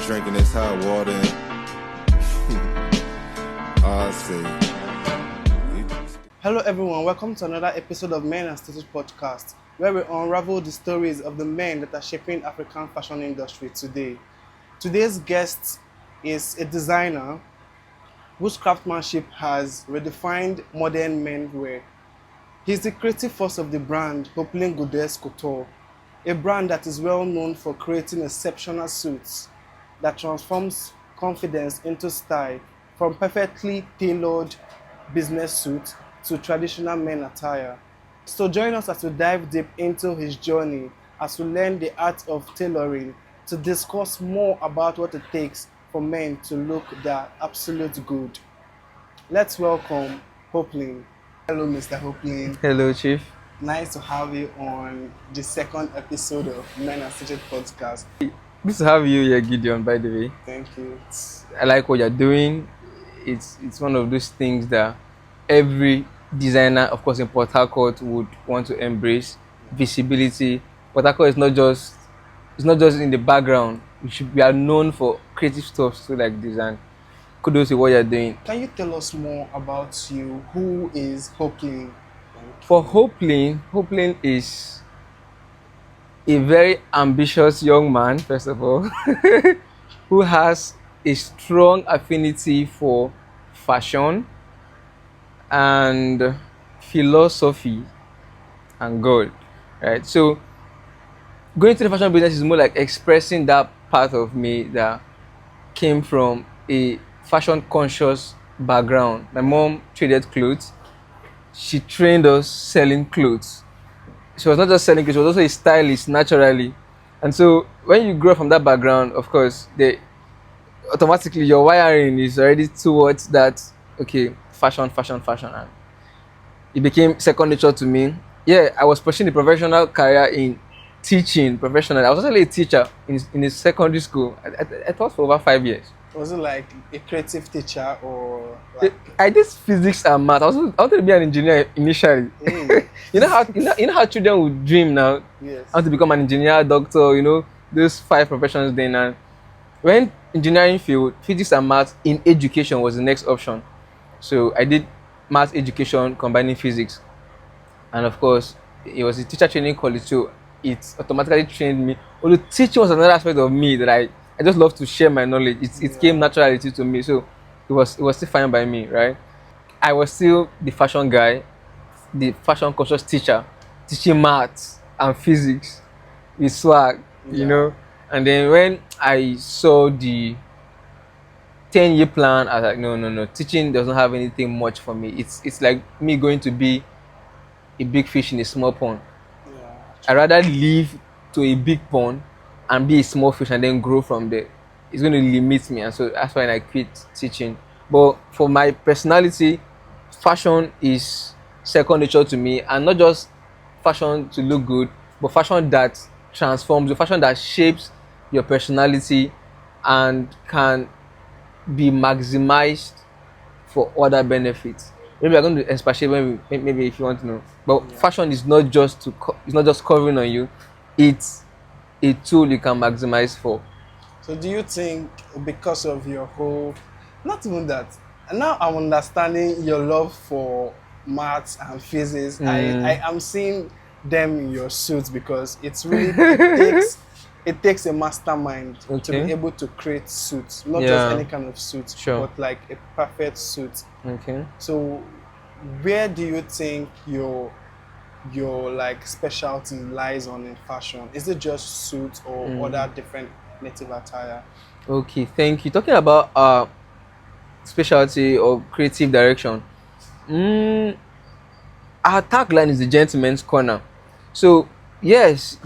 drinking this hot water. I see. Hello everyone, welcome to another episode of Men and Status Podcast, where we unravel the stories of the men that are shaping African fashion industry today. Today's guest is a designer whose craftsmanship has redefined modern menswear. He's the creative force of the brand HOPELYN GUHDEZ Couture, a brand that is well known for creating exceptional suits that transforms confidence into style, from perfectly tailored business suits to traditional men attire. So join us as we dive deep into his journey, as we learn the art of tailoring, to discuss more about what it takes for men to look their absolute good. Let's welcome HOPELYN. Hello, Mr. HOPELYN. Hello, Chief. Nice to have you on the second episode of Men and Status Podcast. Good to have you here, Gideon, by the way. Thank you. I like what you're doing. It's one of those things that every designer, of course, in Port Harcourt would want to embrace. Visibility. Port Harcourt is not just in the background. We are known for creative stuff, so like design. Kudos to what you're doing. Can you tell us more about you? Who is HOPELYN? For HOPELYN is a very ambitious young man, first of all, who has a strong affinity for fashion and philosophy and God, right? So going to the fashion business is more like expressing that part of me that came from a fashion conscious background. My mom traded clothes. She trained us selling clothes. She was not just selling clothes, she was also a stylist naturally. And so when you grow from that background, of course, automatically your wiring is already towards that, okay, fashion. And it became second nature to me. Yeah, I was pursuing a professional career in teaching professionally. I was actually a teacher in a secondary school. I taught for over 5 years. Was it like a creative teacher or like... I did physics and math. I wanted to be an engineer initially. You know how children would dream now? Yes. I want to become an engineer, doctor, those 5 professions then. And when engineering failed, physics and math in education was the next option. So I did math education combining physics. And of course, it was a teacher training college, so it automatically trained me. Although teaching was another aspect of me that I just love to share my knowledge. It came naturally to me, so it was still fine by me, right? I was still the fashion guy, the fashion conscious teacher, teaching maths and physics with swag, And then when I saw the 10-year plan, I was like, no, teaching doesn't have anything much for me. It's like me going to be a big fish in a small pond. I'd rather live to a big pond and be a small fish and then grow from there. It's going to limit me, and so that's why I quit teaching. But for my personality, fashion is second nature to me, and not just fashion to look good, but fashion that transforms, the fashion that shapes your personality and can be maximized for other benefits. Maybe I'm going to expatiate maybe if you want to know. But fashion is not just covering on you. It's a tool you can maximize for. So do you think because of your whole, not even that, and now I'm understanding your love for maths and physics. I am seeing them in your suits, because it's really it takes a mastermind to be able to create suits, not just any kind of suit, but like a perfect suit. Okay. So where do you think your like specialty lies on in fashion? Is it just suits or other different native attire? Okay, thank you. Talking about specialty or creative direction, our tagline is the gentleman's corner. So yes,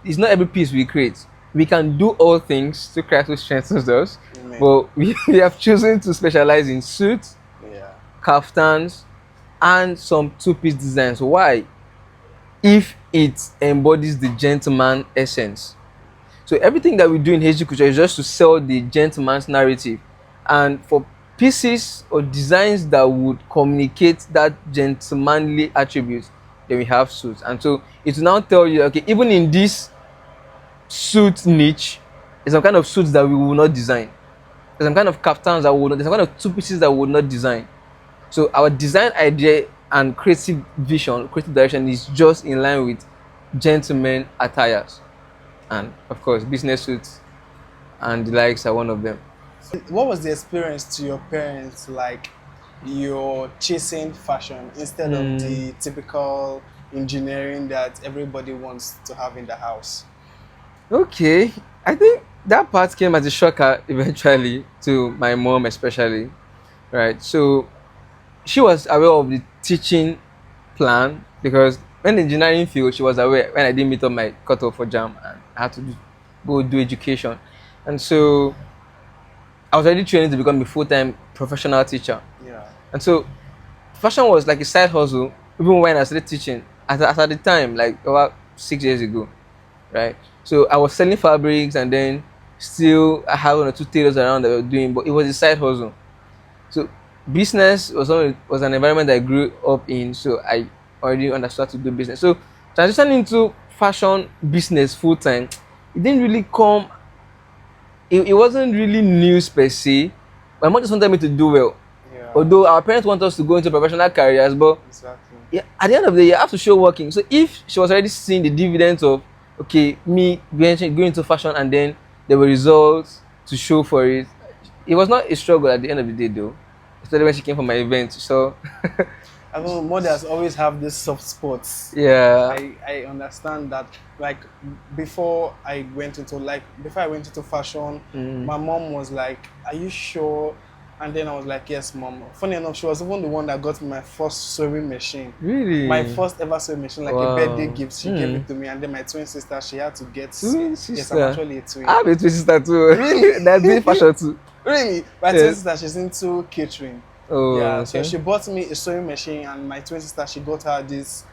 it's not every piece we create. We can do all things to Christ who strengthens us. Amen. But we have chosen to specialize in suits, kaftans, and some two-piece designs. Why? If it embodies the gentleman essence. So everything that we do in HG Couture is just to sell the gentleman's narrative. And for pieces or designs that would communicate that gentlemanly attribute, then we have suits. And so it will now tell you, okay, even in this suit niche, There's some kind of suits that we will not design. There's some kind of kaftans that we will not. There's some kind of two pieces that we will not design. So our design idea and creative vision, creative direction is just in line with gentlemen attires, and of course business suits, and the likes are one of them. What was the experience to your parents like? You're chasing fashion instead of the typical engineering that everybody wants to have in the house. Okay, I think that part came as a shocker eventually to my mom, especially, right? So she was aware of the teaching plan because when the engineering field, she was aware when I didn't meet up my cutoff for jam and I had to go do education, and so I was already training to become a full-time professional teacher. Yeah. And so fashion was like a side hustle, even when I started teaching at the time, like about 6 years ago, right? So I was selling fabrics and then still I had one or two tailors around that were doing, but it was a side hustle. So business was an environment that I grew up in, so I already understood how to do business. So transitioning into fashion business full time, it didn't really come. It wasn't really news per se. My mom just wanted me to do well. Yeah. Although our parents want us to go into professional careers, but Exactly. yeah, at the end of the day, you have to show working. So if she was already seeing the dividends of okay, me going into fashion and then there were results to show for it, it was not a struggle at the end of the day though. Especially when she came for my event. So I know mothers always have these soft spots. yeah. I understand that. Like before I went into fashion, my mom was like, "Are you sure?" And then I was like, "Yes, mom." Funny enough, she was even the one that got me my first sewing machine. Really? My first ever sewing machine, like Wow. a birthday gift. She gave it to me, and then my twin sister, she had to get. Twin Yes, sister. I'm actually a twin. I have a twin sister too. Really? That's doing fashion too. Really? My twin sister, she's into catering. Oh, Yeah, so okay. she bought me a sewing machine, and my twin sister, she got her this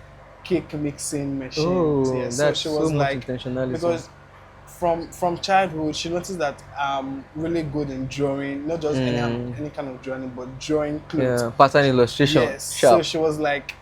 cake mixing machine. Oh, Yeah, that's so she was so much like, intentionality. because from childhood, she noticed that I'm really good in drawing, not just any kind of drawing, but drawing clothes. yeah, pattern illustration. Yes. Sharp. So she was like,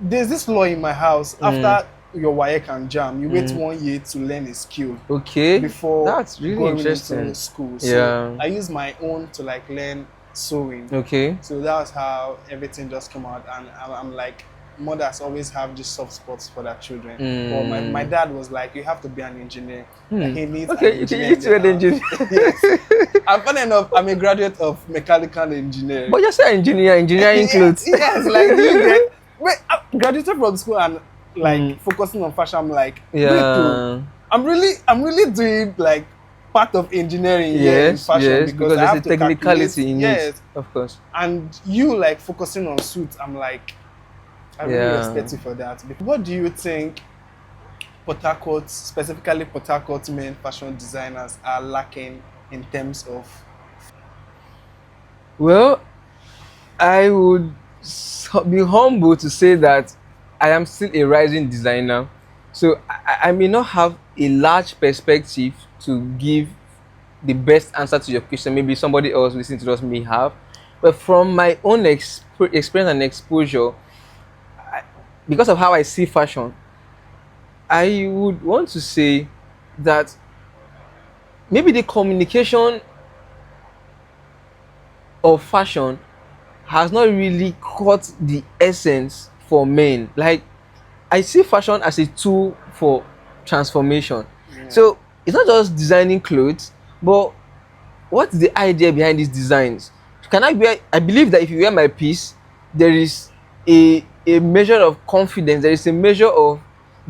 "There's this law in my house. After your WAEC and JAM, you wait 1 year to learn a skill Okay. before That's really going interesting. into school." So Yeah. I used my own to like learn sewing. Okay. So that was how everything just came out, and I'm like, mothers always have these soft spots for their children. Well, my dad was like, "You have to be an engineer." Like, he needs Okay, an you engineer. need to in be the an engineer. house. Yes. And funny enough, I'm a graduate of mechanical engineering. But you're still engineering yes, clothes. yes, like you get. Wait, I graduated from school and like focusing on fashion. I'm like, Yeah. I'm really doing like part of engineering here in Yes, fashion yes, because I there's have a to technicality calculate. in Yes. it. Of course. And you like focusing on suits, I'm like, I really Yeah. respect you for that. What do you think Port Harcourt, specifically Port Harcourt men fashion designers are lacking in terms of? Well, I would be humble to say that I am still a rising designer. So I may not have a large perspective to give the best answer to your question. Maybe somebody else listening to us may have. But from my own experience and exposure, because of how I see fashion, I would want to say that maybe the communication of fashion has not really caught the essence for men. Like, I see fashion as a tool for transformation. Yeah. So it's not just designing clothes, but what's the idea behind these designs? Can I wear? I believe that if you wear my piece, there is a measure of confidence. There is a measure of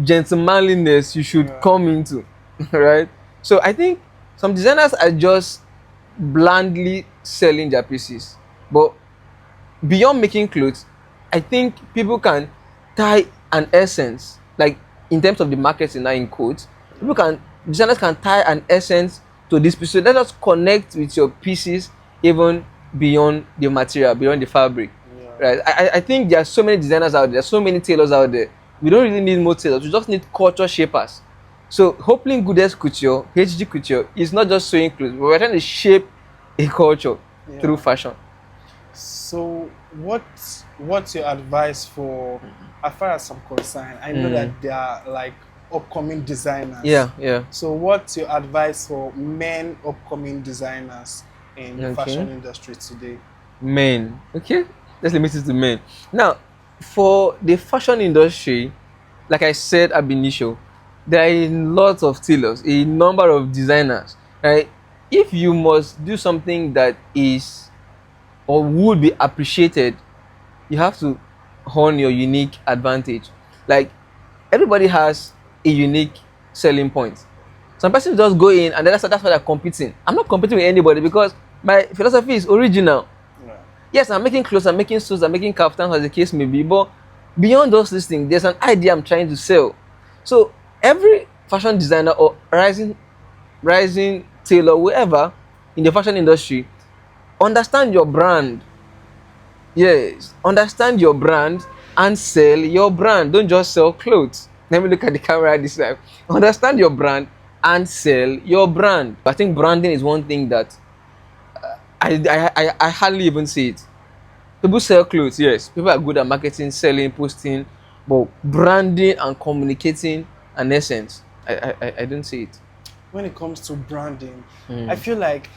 gentlemanliness you should come into, right? So I think some designers are just blandly selling their pieces, but beyond making clothes, I think people can tie an essence, like in terms of the marketing now in quotes, designers can tie an essence to this piece. So let us connect with your pieces even beyond the material, beyond the fabric. Right? I think there are so many designers out there, so many tailors out there. We don't really need more tailors, we just need culture shapers. So HOPELYN GUHDEZ Couture, HG Couture, is not just sewing clothes, but we're trying to shape a culture through fashion. So what's your advice for, as far as I'm concerned? I know that there are like upcoming designers. Yeah. So what's your advice for men upcoming designers in the Okay. fashion industry today? Men. Okay, let's limit it to men. Now, for the fashion industry, like I said ab initio, there are a lot of tailors, a number of designers. Right? If you must do something that is or would be appreciated, you have to hone your unique advantage. Like everybody has a unique selling point. Some person just go in and that's why they're competing. I'm not competing with anybody because my philosophy is original. Yeah. Yes, I'm making clothes, I'm making suits, I'm making kaftans, as the case may be, but beyond those things, there's an idea I'm trying to sell. So every fashion designer or rising tailor, whoever in the fashion industry, understand your brand. Yes, understand your brand and sell your brand. Don't just sell clothes. Let me look at the camera this time. Understand your brand and sell your brand. I think branding is one thing that I hardly even see it. People sell clothes, yes. People are good at marketing, selling, posting, but branding and communicating an essence, I don't see it. When it comes to branding, I feel like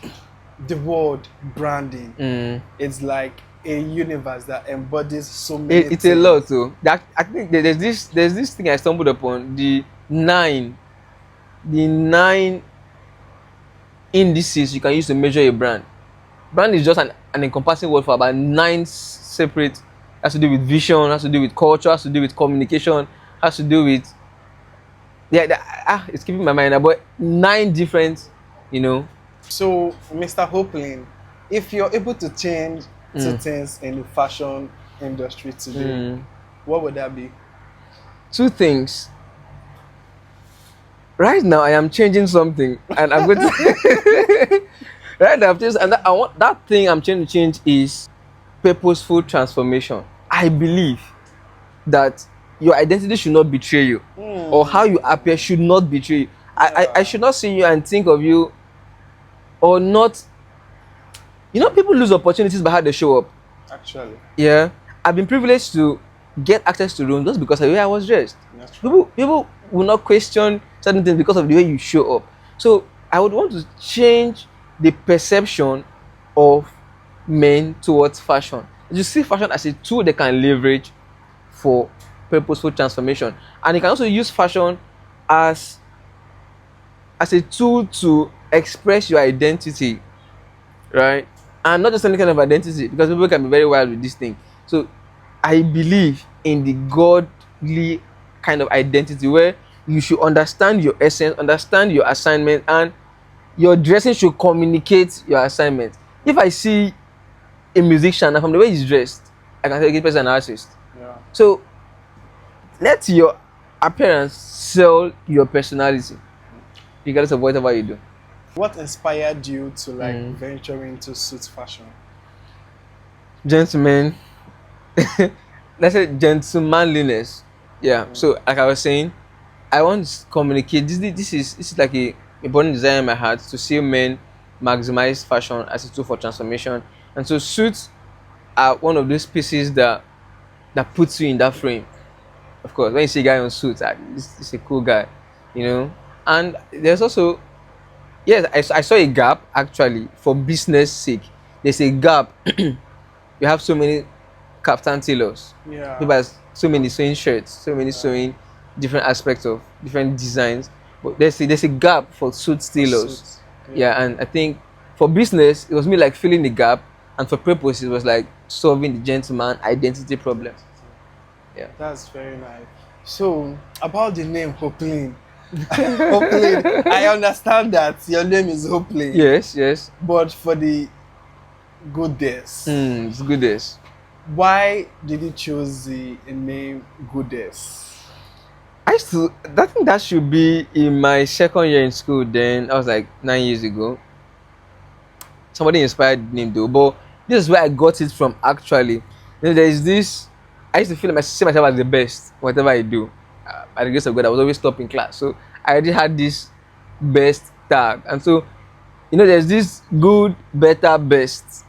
the word branding is like a universe that embodies so many It's things. a lot too. That I think there's this thing I stumbled upon, the nine indices you can use to measure a brand. Brand is just an encompassing word for about 9 separate. Has to do with vision, has to do with culture, has to do with communication, has to do with it's keeping my mind now, but 9 different, you know. So, Mr. HOPELYN, if you're able to change two things in the fashion industry today, what would that be? 2 things. Right now, I am changing something, and I'm going to. Right now, I want that thing I'm trying to change is purposeful transformation. I believe that your identity should not betray you, or how you appear should not betray you. I should not see you and think of you, or not. You know, people lose opportunities by how they show up. Actually, Yeah, I've been privileged to get access to rooms just because of the way I was dressed. People will not question certain things because of the way you show up. So I would want to change the perception of men towards fashion. You see fashion as a tool they can leverage for purposeful transformation, and you can also use fashion as a tool to express your identity, right? And not just any kind of identity, because people can be very wild with this thing. So I believe in the godly kind of identity where you should understand your essence, understand your assignment, and your dressing should communicate your assignment. If I see a musician and from the way he's dressed, I can say this person is an artist. yeah. So let your appearance sell your personality, regardless of whatever you do. What inspired you to venture into suit fashion? Gentlemen, let's say gentlemanliness. Yeah. So like I was saying, I want to communicate. This is like a burning desire in my heart to see men maximize fashion as a tool for transformation. And so suits are one of those pieces that puts you in that frame. Of course, when you see a guy on suits, this a cool guy, you know. And there's also, yes, I saw a gap actually for business sake. There's a gap. You have so many kaftan tailors. Yeah. People have so many sewing shirts, so many sewing different aspects of different designs. But there's a gap for suit tailors. Suits. Yeah, and I think for business, it was me like filling the gap, and for purpose, it was like solving the gentleman identity problem. Yeah. That's very nice. So, about the name HOPELYN. HOPELYN, I understand that your name is HOPELYN. Yes. But for the Guhudez, It's Guhudez. why did you choose the name Guhudez? I think that should be in my 2nd year in school. Then I was like 9 years ago. Somebody inspired the name though, but this is where I got it from actually. There is this. I used to see myself as the best, whatever I do. By the grace of God, I was always top in class. So I already had this best tag, and so there's this good, better, best,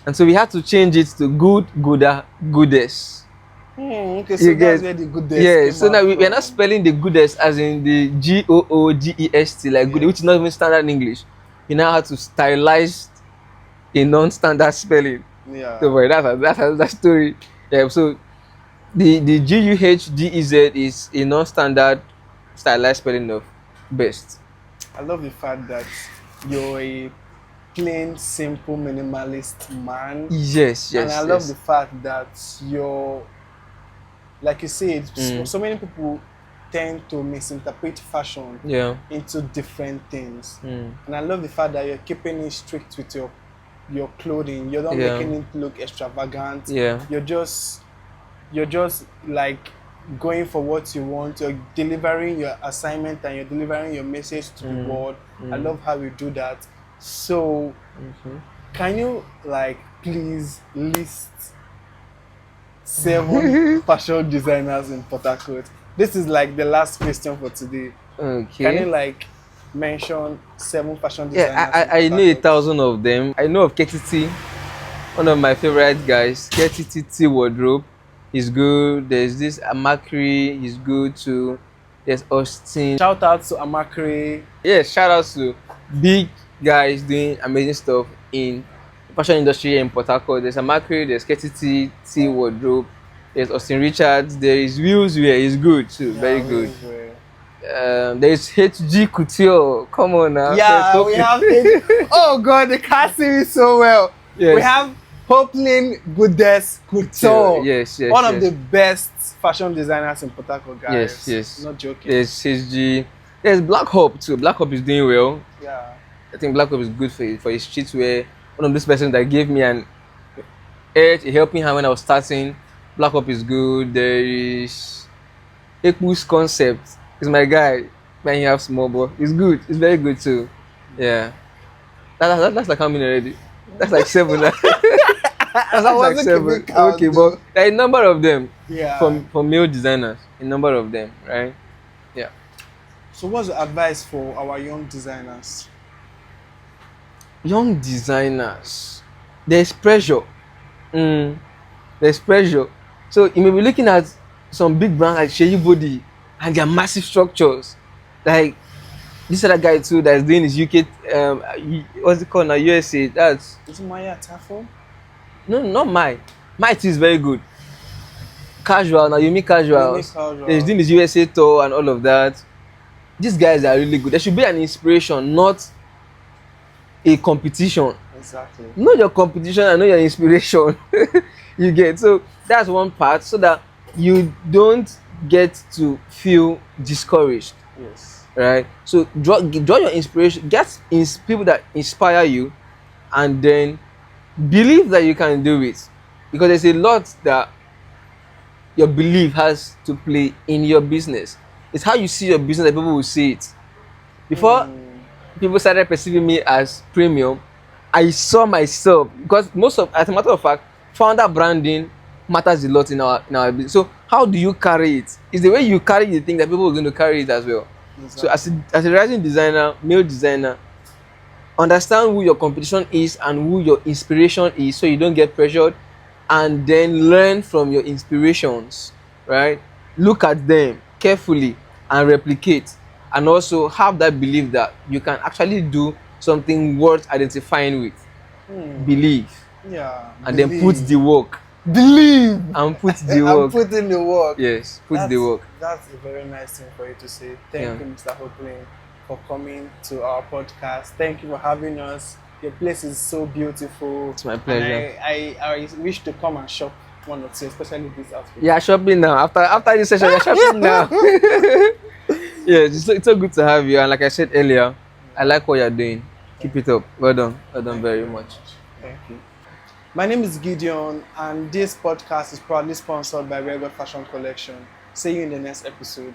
and so we had to change it to good, gooder, Guhudez. Okay, so You that's get? where the goodness Yeah. came So now out we're not from. spelling the goodest as in the GOODEST like good, Yes. which is not even standard English. You now have to stylize a non-standard spelling. So Yeah. boy, that's that story. Yeah. So the GUHDEZ is a non-standard stylized spelling of best. I love the fact that you're a plain, simple, minimalist man. Yes, And I yes, love the yes. fact that you're, like you said, Mm. so many people tend to misinterpret fashion Yeah. into different things. Mm. And I love the fact that you're keeping it strict with your clothing. You're not Yeah. making it look extravagant. Yeah. You're just like going for what you want. You're delivering your assignment and you're delivering your message to the world. I love how you do that. So can you like please list 7 fashion designers in Port Harcourt? This is like the last question for today. Okay. Can you like mention 7 fashion Yeah, designers I in know Port Harcourt? 1,000 of them. I know of KTT, one of my favorite guys. KTT wardrobe is good. There's this Amakri, is good too. There's Austin. Shout out to Amakri. Yeah, shout out to big guys doing amazing stuff in the fashion industry here in Port Harcourt. There's Amakri, there's KTT wardrobe, there's Austin Richards, there is Wheels Wear, is good too, very good. There's HG Couture. Come on now. Yeah, we have oh god, they can't see me so well. Yes. We have HOPELYN GUHDEZ Couture. Yes, yes. One yes. of the best fashion designers in Port Harcourt, guys. Yes, yes. Not joking. There's HG. There's Black Hope too. Black Hope is doing well. Yeah. I think Black Hope is good for his streetwear. One of these persons that gave me an edge, a helping hand when I was starting. Black Hope is good. There is Eku's Concept. He's my guy. Man, he have small, but it's good. It's very good too. Yeah. That's like how many already? That's like 7. That's like 7. Okay, but there are a number of them. Yeah. From male designers. A number of them, right? Yeah. So what's your advice for our young designers? Young designers, there's pressure. There's pressure. So you may be looking at some big brands like Sheyi Body and their massive structures. Like this other guy too that's doing his UK, what's it called now? USA. That's Is it Maya Tafo? no, not my. My too is very good. Casual now, you mean casual. He's doing his USA tour and all of that. These guys are really good. There should be an inspiration, not a competition. Exactly. Know your competition and know your inspiration. You get, so that's one part, so that you don't get to feel discouraged. Yes. Right? So draw your inspiration, get people that inspire you, and then believe that you can do it, because there's a lot that your belief has to play in your business. It's how you see your business that people will see it. Before people started perceiving me as premium, I saw myself, because as a matter of fact, founder branding matters a lot in our business. So how do you carry it? It's the way you carry the thing that people are going to carry it as well. Exactly. So as a rising designer, male designer, understand who your competition is and who your inspiration is, so you don't get pressured, and then learn from your inspirations, right? Look at them carefully and replicate, and also have that belief that you can actually do something worth identifying with. Believe. Yeah. And then put the work. Believe. And put the work. And put in the work. Yes, put the work. That's a very nice thing for you to say. Thank you, Mr. HOPELYN, for coming to our podcast. Thank you for having us. Your place is so beautiful. It's my pleasure. And I wish to come and shop one or two, especially this outfit. Yeah, shopping now. After this session, you're shopping now. Yeah, it's so good to have you. And like I said earlier, I like what you're doing. Keep it up. Well done. Well done very much. Thank you. My name is Gideon, and this podcast is proudly sponsored by Rebel Fashion Collection. See you in the next episode.